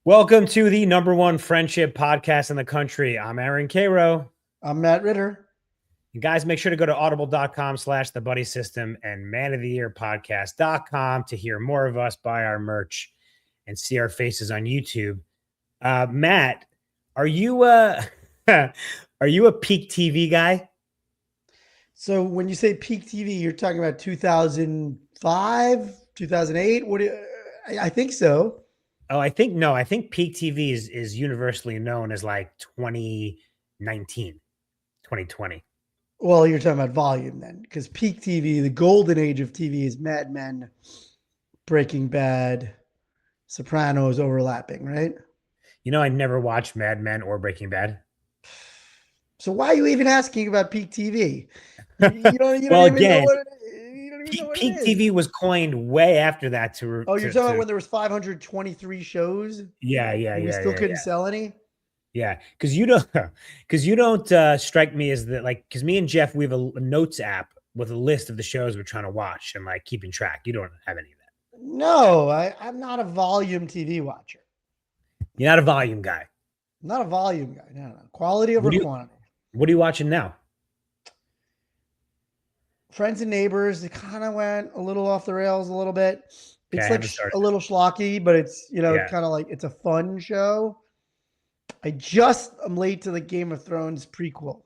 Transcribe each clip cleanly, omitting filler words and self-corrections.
Welcome to the number one friendship podcast in the country. I'm Aaron Karo. I'm Matt Ritter. And guys, make sure to go to audible.com/the buddy system and manoftheyearpodcast.com to hear more of us, buy our merch, and see our faces on YouTube. Matt, are you are you a peak TV guy? So when you say peak TV, you're talking about 2005, 2008? I think so. Oh, I think peak TV is universally known as like 2019, 2020. Well, you're talking about volume then, because peak TV, the golden age of TV is Mad Men, Breaking Bad, Sopranos overlapping, right? You know, I never watched Mad Men or Breaking Bad. So why are you even asking about peak TV? You don't even again, know what peak TV was coined way after that. You're talking about when there was 523 shows? Yeah. We still couldn't sell any? Yeah, because you don't strike me as because me and Jeff, we have a notes app with a list of the shows we're trying to watch and like keeping track. You don't have any of that. No, I'm not a volume TV watcher. You're not a volume guy. I'm not a volume guy. No. Quality over quantity. What are you watching now? Friends and Neighbors. It kind of went a little off the rails a little bit. It's like a little schlocky, but it's, kind of like it's a fun show. I'm late to the Game of Thrones prequel.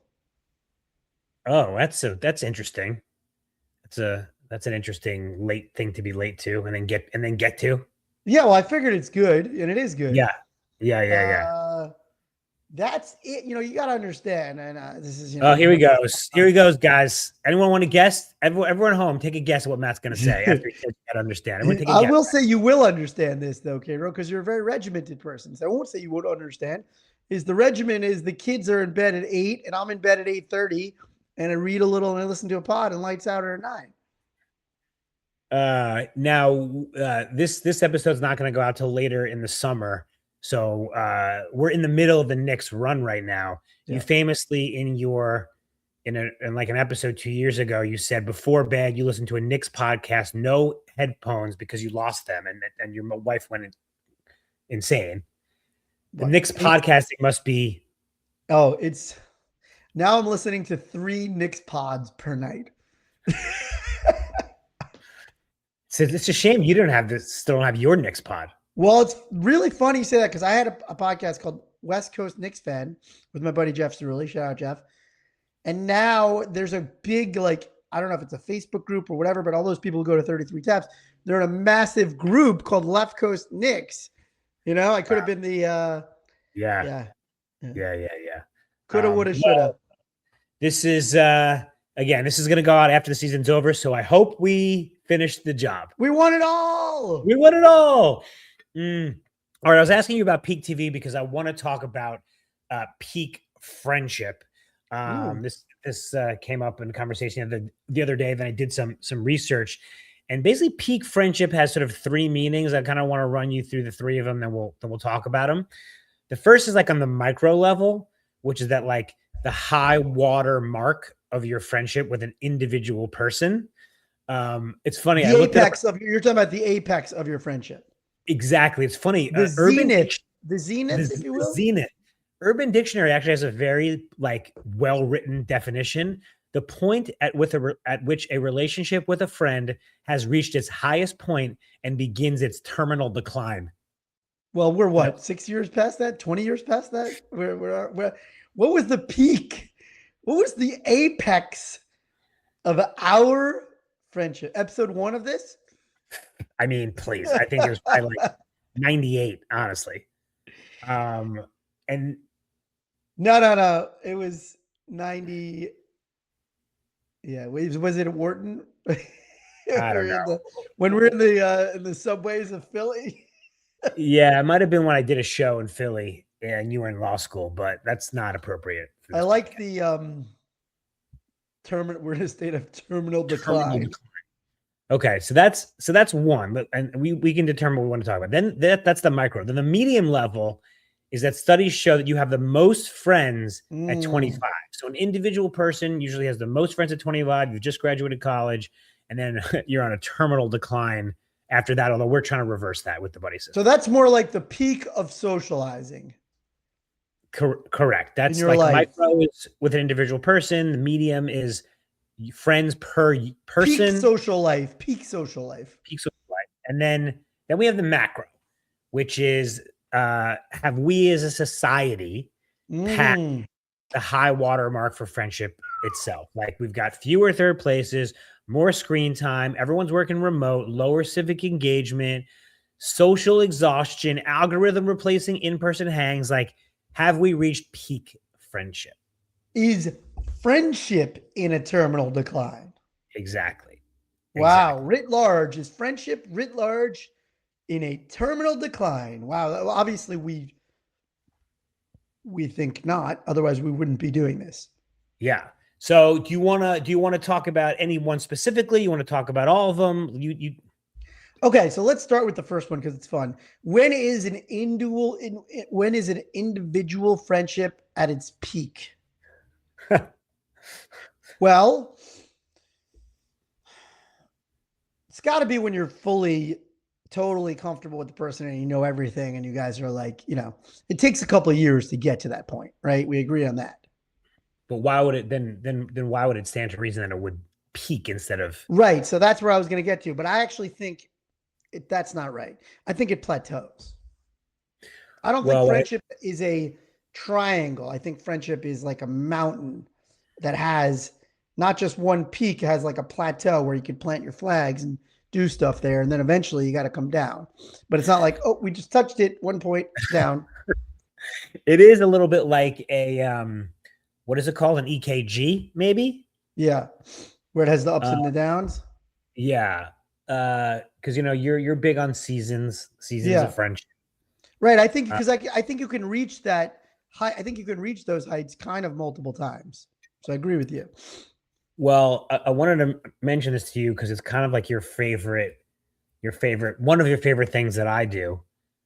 Oh, that's interesting. That's an interesting late thing to be late to and then get to. Yeah, well, I figured it's good, and it is good. Yeah. That's it. You got to understand. And this is. Here he goes. Here he goes, guys. Anyone want to guess? Everyone at home, take a guess at what Matt's going to say. After you got to understand. I will say you will understand this though, Karo, because you're a very regimented person. So I won't say you would understand. The regimen is the kids are in bed at 8, and I'm in bed at 8:30, and I read a little and I listen to a pod, and lights out at 9. Now, this episode's not going to go out till later in the summer. So we're in the middle of the Knicks run right now. Yeah. You famously in like an episode 2 years ago, you said before bed you listened to a Knicks podcast, no headphones because you lost them, and your wife went insane. The Knicks podcasting must be. Oh, now I'm listening to 3 Knicks pods per night. So it's a shame you still don't have your Knicks pod. Well, it's really funny you say that because I had a podcast called West Coast Knicks Fan with my buddy Jeff Cerulli. Shout out, Jeff. And now there's a big, I don't know if it's a Facebook group or whatever, but all those people who go to 33 Taps, they're in a massive group called Left Coast Knicks. I could have been the Yeah. Coulda, woulda, shoulda. This is again, this is gonna go out after the season's over, so I hope we finish the job. We won it all. All right, I was asking you about peak TV because I want to talk about peak friendship. This came up in conversation the other day. Then I did some research. And basically, peak friendship has sort of 3 meanings. I kind of want to run you through the 3 of them, then we'll talk about them. The first is like on the micro level, which is that like the high water mark of your friendship with an individual person. It's funny. You're talking about the apex of your friendship. Exactly. It's funny. The zenith, if you will. Zenith. Urban Dictionary actually has a very well-written definition. The point at which a relationship with a friend has reached its highest point and begins its terminal decline. Well, we're what, 6 years past that? 20 years past that? What was the peak? What was the apex of our friendship? Episode 1 of this? I mean, please. I think it was probably 98, honestly. And no. It was 90. Yeah, was it at Wharton? I don't know. When we're in the subways of Philly. Yeah, it might have been when I did a show in Philly and you were in law school, but that's not appropriate. I like the we're in a state of terminal decline. Okay, so that's one, and we can determine what we want to talk about. Then that's the micro. Then the medium level is that studies show that you have the most friends at 25. So an individual person usually has the most friends at 25. You've just graduated college, and then you're on a terminal decline after that, although we're trying to reverse that with the buddy system. So that's more like the peak of socializing. Correct. That's your like life. micro is with an individual person. The medium is friends per person. Peak social life. Peak social life. Peak social life. And then we have the macro, which is have we as a society passed the high water mark for friendship itself? Like we've got fewer third places, more screen time, everyone's working remote, lower civic engagement, social exhaustion, algorithm replacing in-person hangs. Like, have we reached peak friendship? Is friendship in a terminal decline? Exactly. Wow. Writ large, is friendship writ large in a terminal decline? Wow. Obviously, we think not. Otherwise, we wouldn't be doing this. Yeah. So do you want to talk about any one specifically? You want to talk about all of them? Okay, so let's start with the first one because it's fun. When is an individual friendship at its peak? Well, it's got to be when you're totally comfortable with the person and you know everything and you guys are like, it takes a couple of years to get to that point, right? We agree on that. But why would it then why would it stand to reason that it would peak instead of right? So that's where I was going to get to, but I actually think that's not right. I think it plateaus. I don't think friendship is a triangle. I think friendship is like a mountain that has not just one peak, it has like a plateau where you could plant your flags and do stuff there. And then eventually you got to come down. But it's not like, oh, we just touched it, 1 point down. It is a little bit like a, what is it called? An EKG, maybe? Yeah. Where it has the ups and the downs. Yeah. Because you're big on seasons of friendship, right? I think because I think you can reach that high. I think you can reach those heights kind of multiple times. So I agree with you. Well, I wanted to mention this to you because it's kind of like one of your favorite things that I do.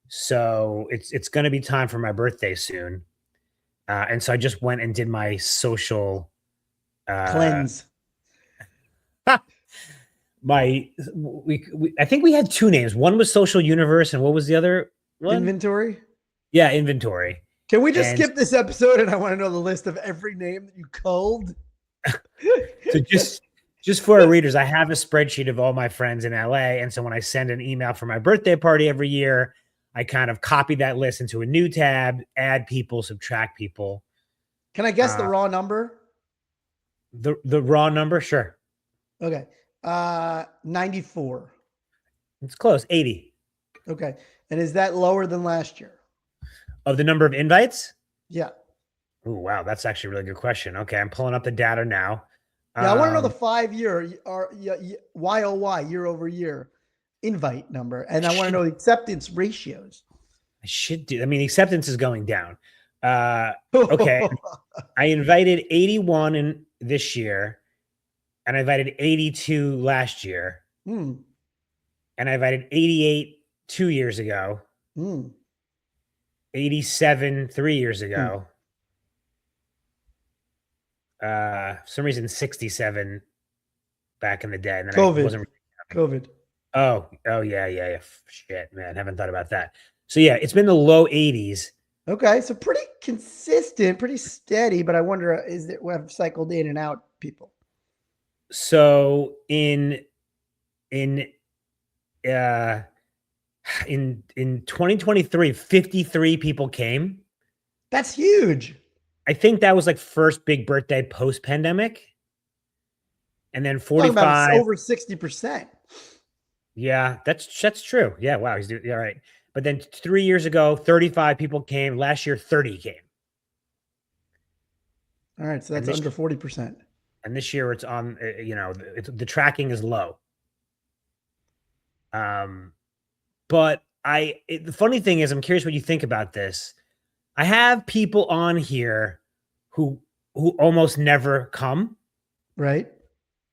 So it's going to be time for my birthday soon, and so I just went and did my social cleanse. I think we had two names. One was Social Universe, and what was the other one? Inventory. Yeah, Inventory. Can we just skip this episode? And I want to know the list of every name that you culled. So just for our readers, I have a spreadsheet of all my friends in LA, and so when I send an email for my birthday party every year, I kind of copy that list into a new tab, add people, subtract people. Can I guess the raw number? The raw number, sure. Okay. 94. It's close. 80. Okay. And is that lower than last year? Of the number of invites? Yeah. Oh, wow. That's actually a really good question. Okay. I'm pulling up the data now. Yeah, I want to know the 5-year or YOY year over year invite number. And I want to know the acceptance ratios. I should do. I mean, acceptance is going down. Okay. I invited 81 in this year. And I invited 82 last year. And I invited 88 2 years ago. 87 3 years ago. For some reason, 67 back in the day. And then COVID. Oh, yeah. Shit, man. Haven't thought about that. So, yeah, it's been the low 80s. Okay. So pretty consistent, pretty steady. But I wonder, we have cycled in and out people? So in 2023, 53 people came. That's huge. I think that was like first big birthday post pandemic. And then 45 over 60%. Yeah, that's true. Yeah, wow, he's doing right. But then 3 years ago, 35 people came. Last year, 30 came. All right, so that's under 40%. And this year it's on, the tracking is low. But the funny thing is, I'm curious what you think about this. I have people on here who almost never come. Right.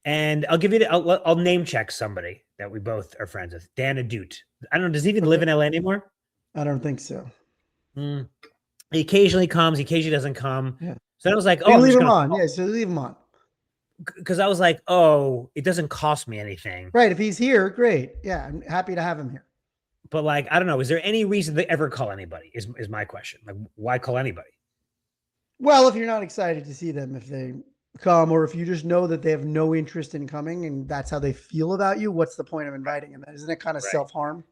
And I'll name check somebody that we both are friends with. Dan Adut. I don't know. Does he even live in LA anymore? I don't think so. He occasionally comes. He occasionally doesn't come. Yeah. So I was like, leave him on. Yeah, so leave him on. because I was like, oh, it doesn't cost me anything. Right. If he's here, great. Yeah, I'm happy to have him here. But like, I don't know. Is there any reason to ever call anybody? Is my question. Like, why call anybody? Well, if you're not excited to see them, if they come, or if you just know that they have no interest in coming and that's how they feel about you, what's the point of inviting them? Isn't it kind of Right. self-harm?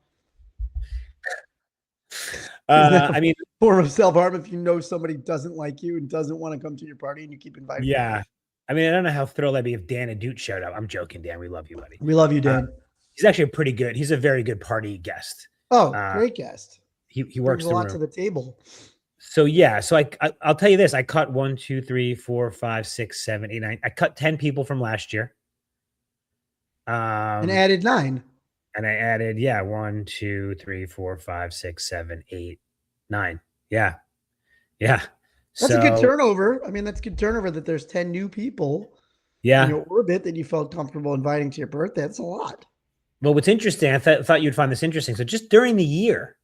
Isn't that I mean, form of self-harm if you know somebody doesn't like you and doesn't want to come to your party and you keep inviting them? yeah. I mean, I don't know how thrilled I'd be if Dan and Doot showed up. I'm joking, Dan. We love you, buddy. We love you, Dan. He's actually he's a very good party guest. Oh, great guest. He works brings a lot to the table. So yeah, so I'll tell you this: I cut 1, 2, 3, 4, 5, 6, 7, 8, 9. I cut 10 people from last year. And added 9. And I added 1, 2, 3, 4, 5, 6, 7, 8, 9. Yeah. That's a good turnover. I mean, that's good turnover that there's 10 new people in your orbit that you felt comfortable inviting to your birthday. That's a lot. Well, what's interesting, I thought you'd find this interesting. So just during the year,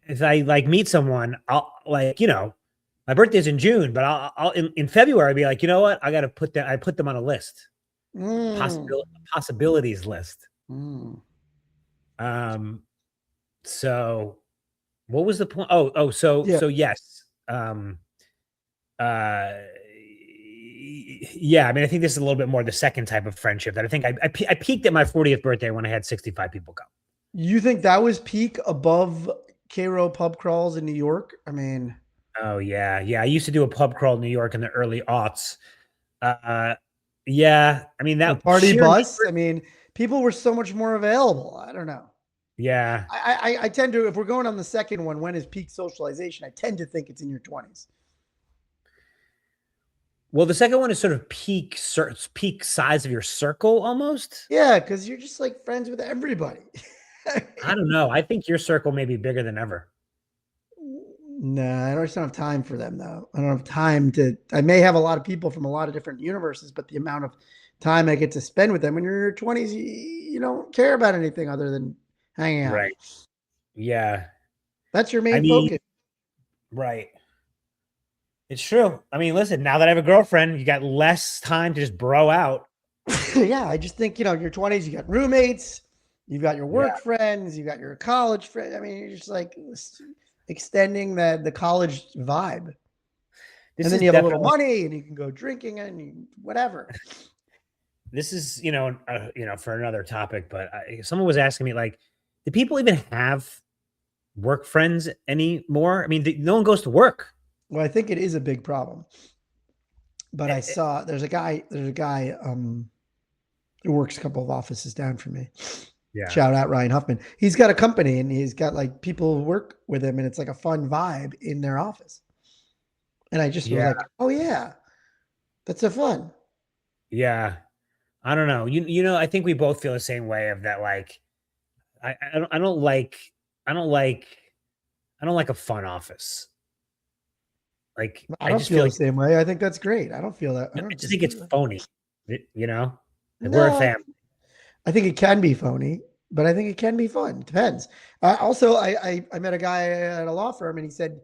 if I like meet someone, I'll like, my birthday's in June, but I'll in February, I'd be like, you know what? I put them on a list. Possibilities list. So what was the point? So yes. Yeah, I mean, I think this is a little bit more the second type of friendship that I think I peaked at my 40th birthday when I had 65 people come. You think that was peak above Karo pub crawls in New York? I mean, oh yeah. I used to do a pub crawl in New York in the early aughts. Yeah, I mean that party bus. I mean, people were so much more available. I don't know. Yeah, I tend to, if we're going on the second one, when is peak socialization? I tend to think it's in your 20s. Well, the second one is sort of peak size of your circle almost. Yeah, because you're just like friends with everybody. I don't know. I think your circle may be bigger than ever. No, I don't have time for them though. I don't have time I may have a lot of people from a lot of different universes, but the amount of time I get to spend with them when you're in your 20s, you don't care about anything other than hanging out. Right. Yeah. That's your main focus. Right. It's true. I mean, listen, now that I have a girlfriend, you got less time to just bro out. Yeah. I just think, your 20s, you got roommates, you've got your work friends, you got your college friends. I mean, you're just like extending the college vibe. And then you have a little money and you can go drinking and whatever. This is, for another topic, but someone was asking me, like, do people even have work friends anymore? I mean, no one goes to work. Well, I think it is a big problem. But I saw there's a guy who works a couple of offices down from me. Yeah. Shout out Ryan Huffman. He's got a company and he's got like people who work with him and it's like a fun vibe in their office. And I just was like, oh yeah, that's so fun. Yeah. I don't know. I think we both feel the same way of that. Like, I don't like a fun office. Like, I don't feel the same way. I think that's great. I don't feel that. I just think it's phony, Like, we're a family. I think it can be phony, but I think it can be fun. It depends. Also, I met a guy at a law firm and he said,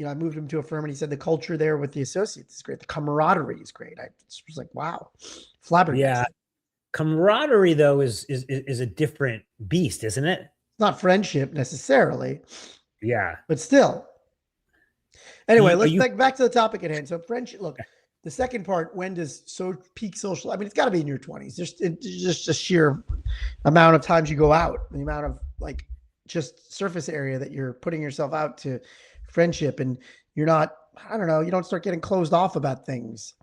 I moved him to a firm and he said the culture there with the associates is great. The camaraderie is great. I was like, wow, flabbergasted. Yeah. Camaraderie though is a different beast, isn't it? It's not friendship necessarily. Yeah. But still. Anyway, let's get back to the topic at hand. So friendship, look, the second part, when does peak social? I mean, it's got to be in your 20s. Just a sheer amount of times you go out, the amount of like just surface area that you're putting yourself out to friendship, and you're not, I don't know, you don't start getting closed off about things.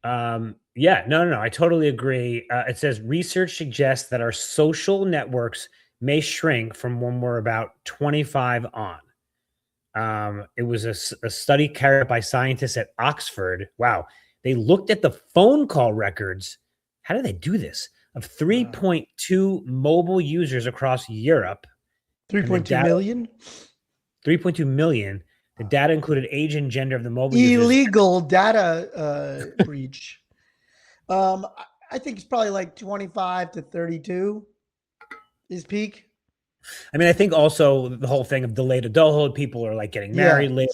Yeah, no, I totally agree. It says research suggests that our social networks may shrink from when we're about 25 on. It was a study carried out by scientists at Oxford. Wow. They looked at the phone call records. How did they do this? Of 3.2 mobile users across Europe. 3.2 million? 3.2 million. The data included age and gender of the mobile users. Illegal data breach. I think it's probably like 25 to 32 is peak. I mean, I think also the whole thing of delayed adulthood, people are like getting married later.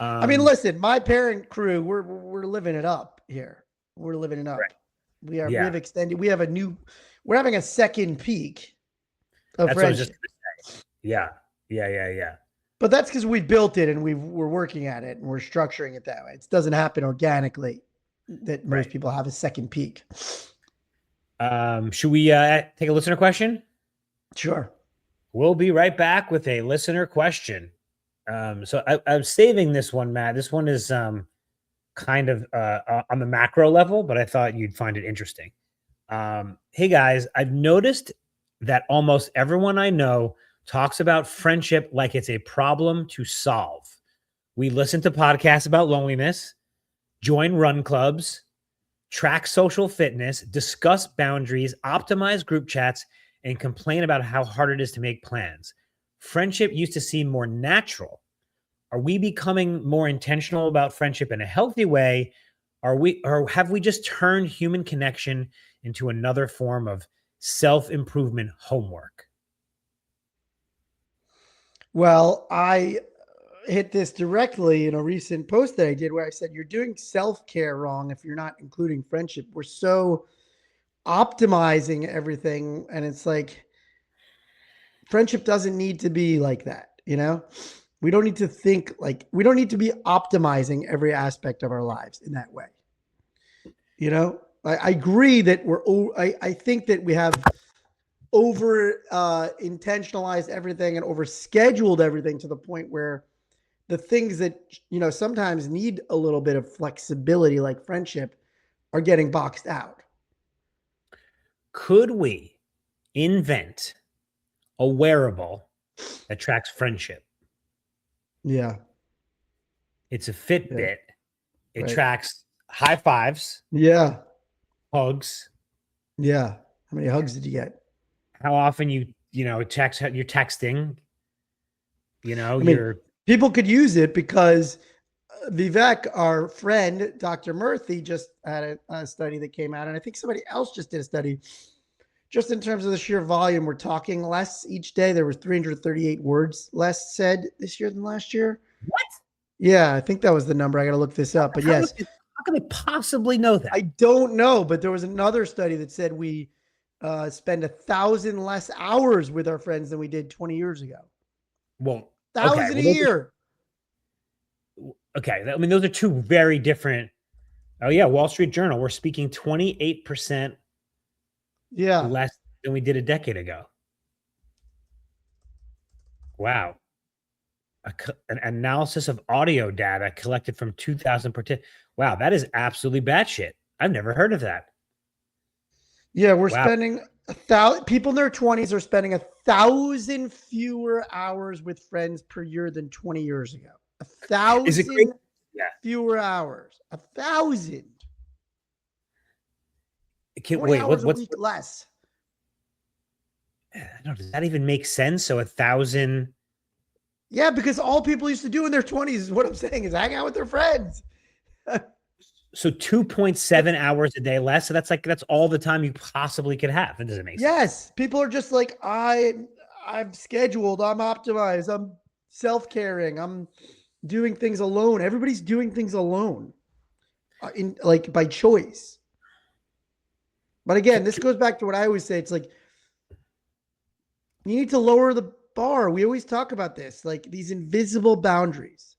I mean, listen, my parent crew, we're living it up here. We're living it up. Right. We Yeah. have extended. We're having a second peak of That's what I was just friendship. gonna say. Yeah. But that's because we built it and we're working at it and we're structuring it that way. It doesn't happen organically that most Right. people have a second peak. Should we take a listener question? Sure. We'll be right back with a listener question. So I'm saving this one, Matt. This one is kind of on the macro level, but I thought you'd find it interesting. Hey guys, I've noticed that almost everyone I know talks about friendship like it's a problem to solve. We listen to podcasts about loneliness, join run clubs, track social fitness, discuss boundaries, optimize group chats, and complain about how hard it is to make plans. Friendship used to seem more natural. Are we becoming more intentional about friendship in a healthy way? Or have we just turned human connection into another form of self-improvement homework? Well, I hit this directly in a recent post that I did where I said, you're doing self-care wrong if you're not including friendship. We're so optimizing everything. And it's like, friendship doesn't need to be like that. We don't need to think like, we don't need to be optimizing every aspect of our lives in that way. I agree that I think that we have over intentionalized everything and over scheduled everything to the point where the things that sometimes need a little bit of flexibility, like friendship, are getting boxed out. Could we invent a wearable that tracks friendship? Yeah. It's a Fitbit. Yeah. It Right. tracks high fives, Yeah. hugs. Yeah. How many hugs did you get? How often you're texting. I mean, people could use it because Vivek, our friend, Dr. Murthy, just had a study that came out, and I think somebody else just did a study. Just in terms of the sheer volume, we're talking less each day. There was 338 words less said this year than last year. What? Yeah, I think that was the number. I got to look this up. But yes. How can they possibly know that? I don't know, but there was another study that said we spend 1,000 less hours with our friends than we did 20 years ago. Well, 1,000 a year. Okay. I mean, those are two very different. Oh, yeah. Wall Street Journal. We're speaking 28% less than we did a decade ago. Wow. An analysis of audio data collected from 2,000 participants. Wow. That is absolutely batshit. I've never heard of that. Yeah. We're spending 1,000. People in their 20s are spending 1,000 fewer hours with friends per year than 20 years ago. 1,000 fewer hours. 1,000. Wait, hours a week less. I don't know, does that even make sense? So 1,000. Yeah, because all people used to do in their 20s is what I'm saying is hang out with their friends. So 2.7 hours a day less. So that's all the time you possibly could have. That doesn't make sense. Yes. People are just like, I'm scheduled. I'm optimized. I'm self-caring. I'm doing things alone. Everybody's doing things alone by choice. But again, this goes back to what I always say. It's like, you need to lower the bar. We always talk about this, like these invisible boundaries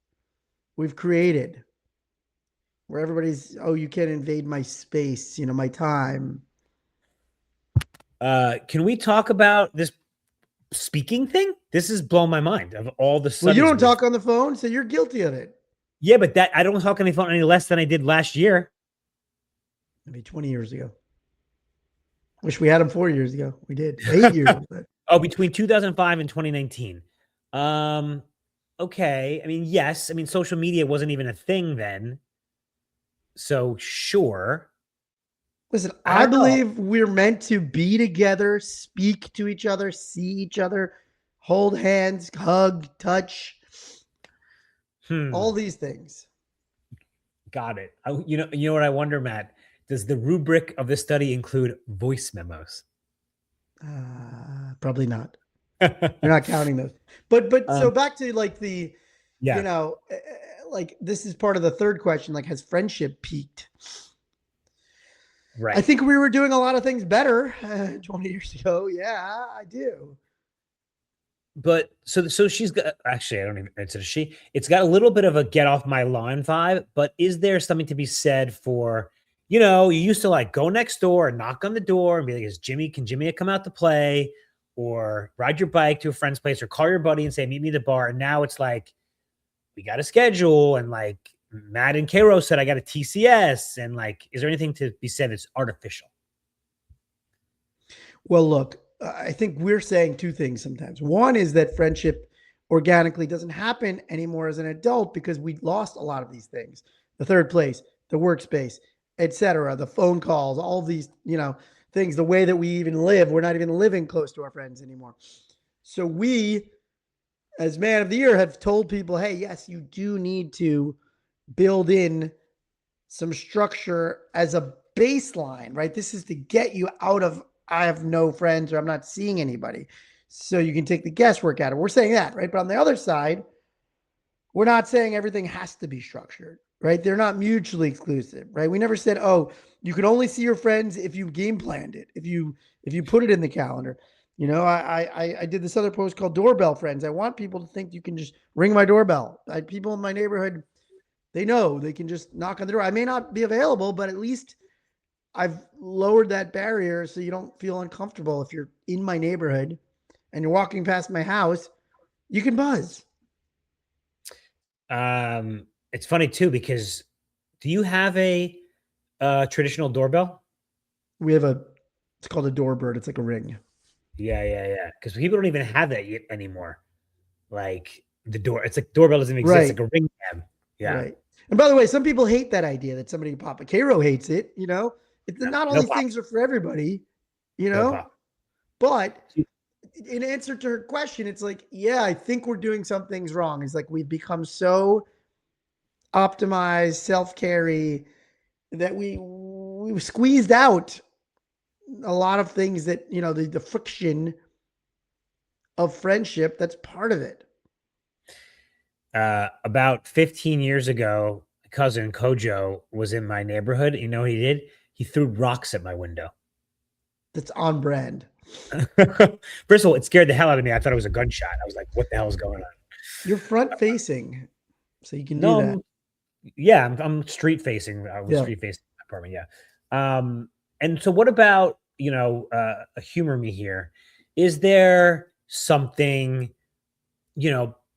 we've created where everybody's, oh, you can't invade my space, my time. Can we talk about this speaking thing? This is blowing my mind of all the studies. Well, you don't talk on the phone, so you're guilty of it. Yeah, but I don't talk on the phone any less than I did last year. Maybe 20 years ago. Wish we had them 4 years ago. We did 8 years. Oh, between 2005 and 2019. Okay. I mean, yes. I mean, social media wasn't even a thing then. So sure. Listen, I believe we're meant to be together, speak to each other, see each other, hold hands, hug, touch, all these things. Got it. You know what I wonder, Matt? Does the rubric of the study include voice memos? Probably not. You're not counting those. But so back to like the, like this is part of the third question. Like, has friendship peaked? I Right. think we were doing a lot of things better 20 years ago. Yeah, I do. But so she's got actually I don't even it's a she. It's got a little bit of a get off my lawn vibe, but is there something to be said for, you used to like go next door and knock on the door and be like, can Jimmy come out to play? Or ride your bike to a friend's place or call your buddy and say, meet me at the bar. And now it's like, we got a schedule and like Matt and Karo said I got a TCS. And like, is there anything to be said that's artificial? Well, look, I think we're saying two things sometimes. One is that friendship organically doesn't happen anymore as an adult because we lost a lot of these things. The third place, the workspace, etc., the phone calls, all these, things, the way that we even live, we're not even living close to our friends anymore. So we, as man of the year, have told people, hey, yes, you do need to build in some structure as a baseline, right? This is to get you out of I have no friends or I'm not seeing anybody. So you can take the guesswork out of it. We're saying that, right? But on the other side, we're not saying everything has to be structured, right? They're not mutually exclusive, right? We never said, oh, you can only see your friends if you game planned it, if you put it in the calendar. I did this other post called Doorbell Friends. I want people to think you can just ring my doorbell. People in my neighborhood, they know they can just knock on the door. I may not be available, but at least I've lowered that barrier so you don't feel uncomfortable. If you're in my neighborhood and you're walking past my house, you can buzz. It's funny too, because do you have a traditional doorbell? It's called a doorbird. It's like a ring. Yeah. Because people don't even have that yet anymore. Like it's like doorbell doesn't exist. Right. Like a ring cam. Yeah. Right. And by the way, some people hate that idea that somebody can pop a Cairo hates it. It's No, not all no these pop. things are for everybody, No pop. but in answer to her question, it's like, yeah, I think we're doing some things wrong. It's like we've become so optimized, self-carry that we squeezed out a lot of things that, the friction of friendship that's part of it. About 15 years ago, my cousin Kojo was in my neighborhood. You know what he did? He threw rocks at my window. That's on brand. First of all, it scared the hell out of me. I thought it was a gunshot. I was like, what the hell is going on? You're front facing, so you can do No, that. yeah, I'm street facing. I was Yeah. street facing apartment. Yeah. And so what about, humor me here? Is there something,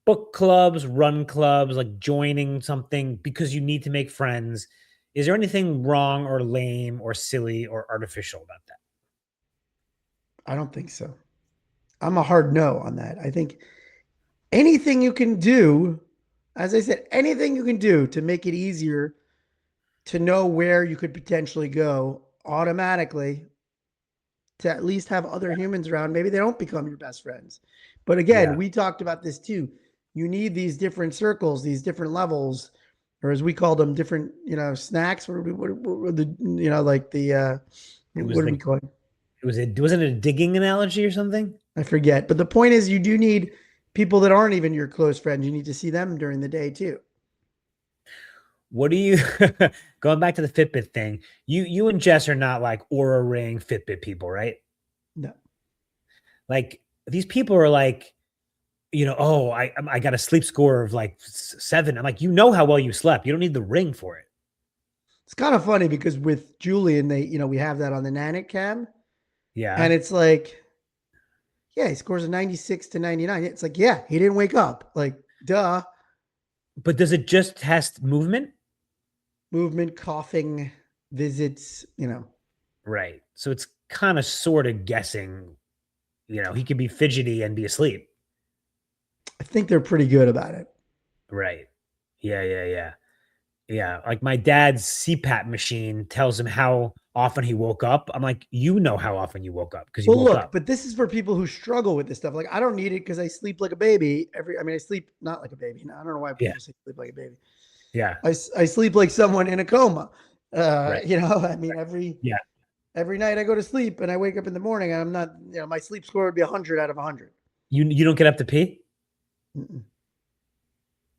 book clubs, run clubs, like joining something because you need to make friends? Is there anything wrong or lame or silly or artificial about that? I don't think so. I'm a hard no on that. I think anything you can do, as I said, anything you can do to make it easier to know where you could potentially go automatically to at least have other humans around. Maybe they don't become your best friends. But again, Yeah. we talked about this too. You need these different circles, these different levels, or as we call them, different, snacks. What the, like the, It what was do we like, call it? wasn't it a digging analogy or something? I forget. But the point is, you do need people that aren't even your close friends. You need to see them during the day too. What do you going back to the Fitbit thing? You and Jess are not like Aura Ring Fitbit people, right? No. Like these people are like, oh, I got a sleep score of like 7. I'm like, how well you slept. You don't need the ring for it. It's kind of funny because with Julian, we have that on the Nanic cam, Yeah. and it's like, yeah, he scores a 96 to 99. It's like, yeah, he didn't wake up. Like, duh. But does it just test movement? Movement, coughing, visits. Right. So it's kind of sort of guessing, he could be fidgety and be asleep. I think they're pretty good about it. Right. Yeah. Yeah. Like my dad's CPAP machine tells him how often he woke up. I'm like, how often you woke up because you Well, woke look, up. but this is for people who struggle with this stuff. Like, I don't need it because I sleep like a baby. I sleep not like a baby. Now, I don't know why Yeah. people say sleep like a baby. Yeah. I sleep like someone in a coma. Right. Yeah. Every night I go to sleep and I wake up in the morning and I'm not, my sleep score would be 100 out of 100. You don't get up to pee? Mm-mm.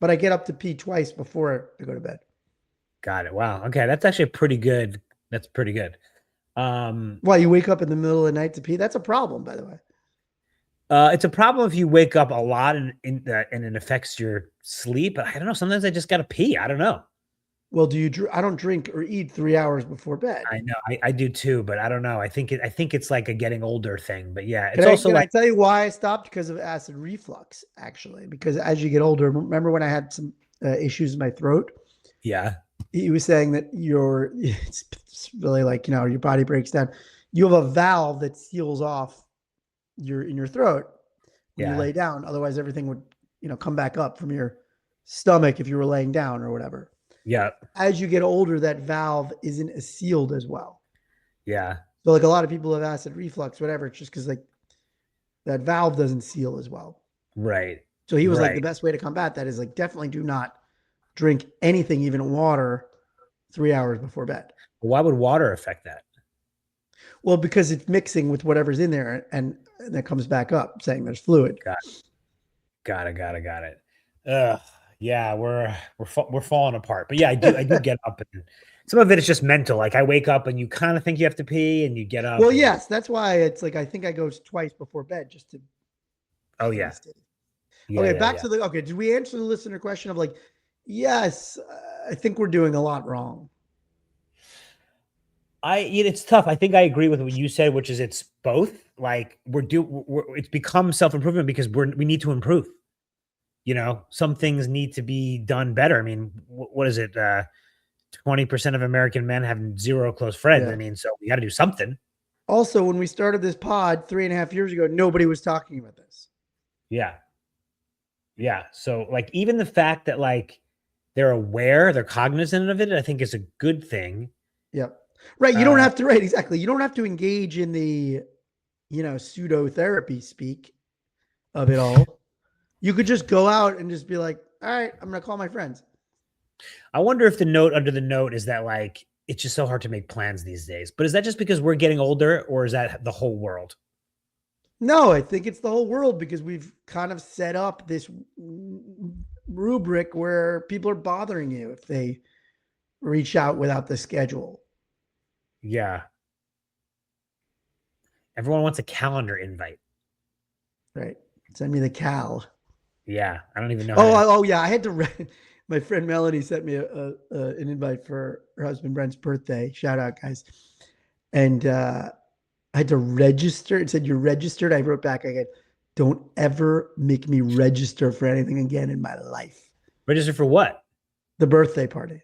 but I get up to pee twice before I go to bed. Got it. Wow. Okay, that's actually pretty good. That's pretty good. Why, you wake up in the middle of the night to pee? That's a problem, by the way. It's a problem if you wake up a lot and it affects your sleep. But I don't know. Sometimes I just gotta pee. I don't know. Well, I don't drink or eat 3 hours before bed. I know. I do too, but I don't know. I think it's like a getting older thing. But yeah, Can it's I, also can I like tell you why I stopped? Because of acid reflux, actually. Because as you get older, remember when I had some issues in my throat? yeah, He was saying that it's really like, your body breaks down. You have a valve that seals off in your throat when you yeah, lay down. Otherwise, everything would, come back up from your stomach if you were laying down or whatever. yeah, As you get older, that valve isn't as sealed as well. yeah. So like a lot of people have acid reflux, whatever. It's just because like that valve doesn't seal as well. Right, So he was like, the right. best way to combat that is like definitely do not drink anything, even water, 3 hours before bed. Why would water affect that? Well, because it's mixing with whatever's in there, and that comes back up saying there's fluid. Got it. Ugh, yeah, we're falling apart. But yeah, I do get up, and some of it is just mental. Like I wake up and you kind of think you have to pee, and you get up. Well, And, yes, that's why it's like I think I go twice before bed just to oh play yeah, safe. yeah, Okay, yeah, back yeah. to the okay. Did we answer the listener question of like, yes, I think we're doing a lot wrong. It's tough. I think I agree with what you said, which is it's both. Like it's become self improvement because we need to improve. Some things need to be done better. I mean, what is it? 20% of American men have zero close friends. I Yeah. mean, so we got to do something. Also, when we started this pod 3.5 years ago, nobody was talking about this. Yeah. Yeah. So like even the fact that like they're aware, they're cognizant of it, I think is a good thing. Yep. Right. You don't Uh have to, right. Exactly. You don't have to engage in the, pseudo therapy speak of it all. You could just go out and just be like, all right, I'm going to call my friends. I wonder if the note under the note is that like it's just so hard to make plans these days. But is that just because we're getting older or is that the whole world? No, I think it's the whole world because we've kind of set up this rubric where people are bothering you if they reach out without the schedule. Yeah. Everyone wants a calendar invite. Right. Send me the cal. Yeah. I don't even know how to. Oh yeah. I had to. My friend Melanie sent me an invite for her husband Brent's birthday. Shout out, guys. And I had to register. It said you're registered. I wrote back again, don't ever make me register for anything again in my life. Register for what? The birthday party.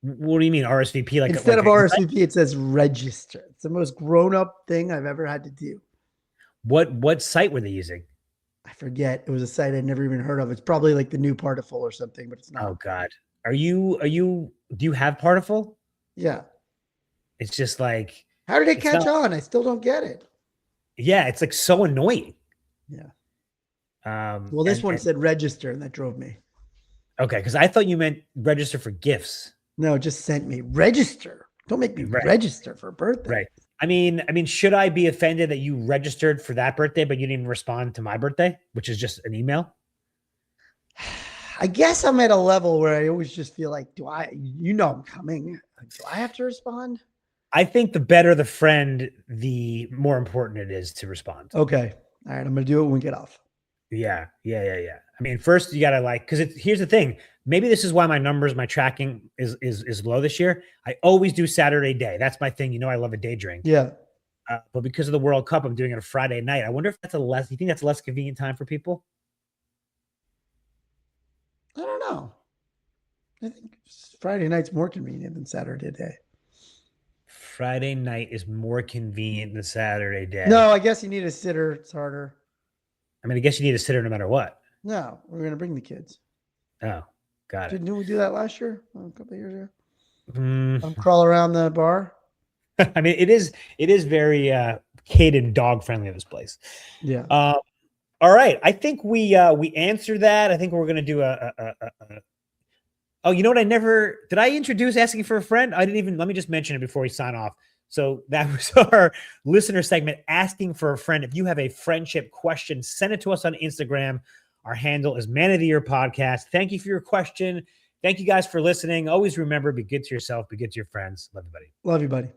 What do you mean RSVP? Instead of RSVP, it says register. It's the most grown-up thing I've ever had to do. What site were they using? I forget. It was a site I'd never even heard of. It's probably like the new Partiful or something, but it's not. Oh God. Do you have Partiful? Yeah. It's just like How did it it's catch not, on? I still don't get it. yeah, it's like so annoying. Yeah. Um Well, this and, one and said register, and that drove me. okay, because I thought you meant register for gifts. No, it just sent me register. Don't make me register for a birthday. Right. I mean, should I be offended that you registered for that birthday, but you didn't even respond to my birthday, which is just an email? I guess I'm at a level where I always just feel like, I'm coming. Do I have to respond? I think the better the friend, the more important it is to respond. Okay. All right. I'm going to do it when we get off. Yeah. I mean, first you gotta because here's the thing. Maybe this is why my tracking is low this year. I always do Saturday day. That's my thing. I love a day drink. Yeah. But because of the World Cup, I'm doing it a Friday night. I wonder if you think that's a less convenient time for people? I don't know. I think Friday night's more convenient than Saturday day. Friday night is more convenient than Saturday day. No, I guess you need a sitter. It's harder. I mean, I guess you need a sitter no matter what. No, we're going to bring the kids. Oh, got it. Didn't we do that last year? A couple of years ago? Mm. Crawl around the bar. I mean, it is very kid and dog friendly, this place. Yeah. All right. I think we answered that. I think we're gonna do oh, you know what? Did I introduce asking for a friend? I didn't even. Let me just mention it before we sign off. So that was our listener segment, asking for a friend. If you have a friendship question, send it to us on Instagram. Our handle is Man of the Year Podcast. Thank you for your question. Thank you guys for listening. Always remember, be good to yourself, be good to your friends. Love you, buddy. Love you, buddy.